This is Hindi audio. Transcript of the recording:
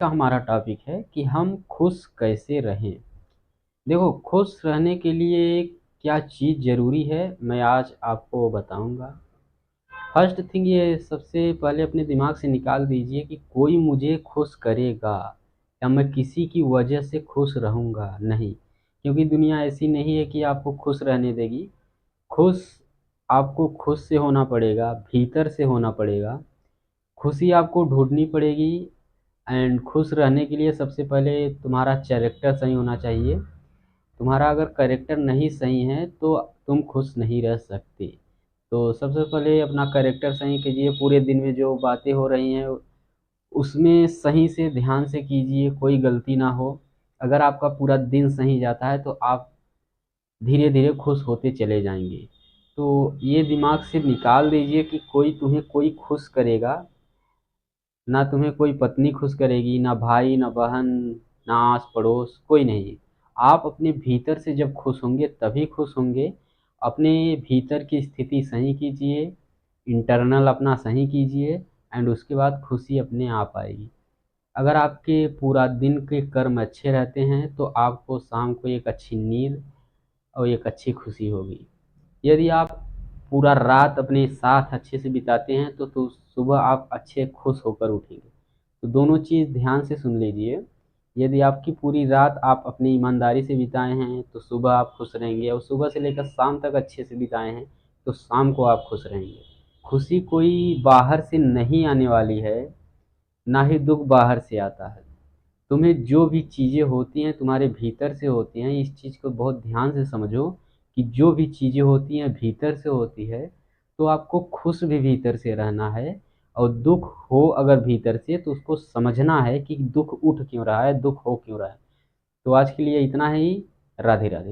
का हमारा टॉपिक है कि हम खुश कैसे रहें। देखो, खुश रहने के लिए क्या चीज़ ज़रूरी है, मैं आज आपको बताऊंगा। फर्स्ट थिंग, ये सबसे पहले अपने दिमाग से निकाल दीजिए कि कोई मुझे खुश करेगा या मैं किसी की वजह से खुश रहूंगा, नहीं। क्योंकि दुनिया ऐसी नहीं है कि आपको खुश रहने देगी। खुश आपको खुद से होना पड़ेगा, भीतर से होना पड़ेगा। खुशी आपको ढूंढनी पड़ेगी। एंड खुश रहने के लिए सबसे पहले तुम्हारा कैरेक्टर सही होना चाहिए। तुम्हारा अगर कैरेक्टर नहीं सही है तो तुम खुश नहीं रह सकते। तो सबसे पहले अपना कैरेक्टर सही कीजिए। पूरे दिन में जो बातें हो रही हैं उसमें सही से ध्यान से कीजिए, कोई गलती ना हो। अगर आपका पूरा दिन सही जाता है तो आप धीरे धीरे खुश होते चले जाएंगे। तो ये दिमाग से निकाल दीजिए कि कोई खुश करेगा। ना तुम्हें कोई पत्नी खुश करेगी, ना भाई, ना बहन, ना आस पड़ोस, कोई नहीं। आप अपने भीतर से जब खुश होंगे तभी खुश होंगे। अपने भीतर की स्थिति सही कीजिए, इंटरनल अपना सही कीजिए, एंड उसके बाद खुशी अपने आप आएगी। अगर आपके पूरा दिन के कर्म अच्छे रहते हैं तो आपको शाम को एक अच्छी नींद और एक अच्छी खुशी होगी। यदि आप पूरा रात अपने साथ अच्छे से बिताते हैं तो सुबह आप अच्छे खुश होकर उठेंगे। तो दोनों चीज़ ध्यान से सुन लीजिए। यदि आपकी पूरी रात आप अपनी ईमानदारी से बिताए हैं तो सुबह आप खुश रहेंगे, और सुबह से लेकर शाम तक अच्छे से बिताए हैं तो शाम को आप खुश रहेंगे। खुशी कोई बाहर से नहीं आने वाली है, ना ही दुख बाहर से आता है। तुम्हें जो भी चीज़ें होती हैं तुम्हारे भीतर से होती हैं। इस चीज़ को बहुत ध्यान से समझो कि जो भी चीज़ें होती हैं भीतर से होती है। तो आपको खुश भी भीतर से रहना है, और दुख हो अगर भीतर से तो उसको समझना है कि दुख उठ क्यों रहा है, दुख हो क्यों रहा है। तो आज के लिए इतना ही। राधे राधे।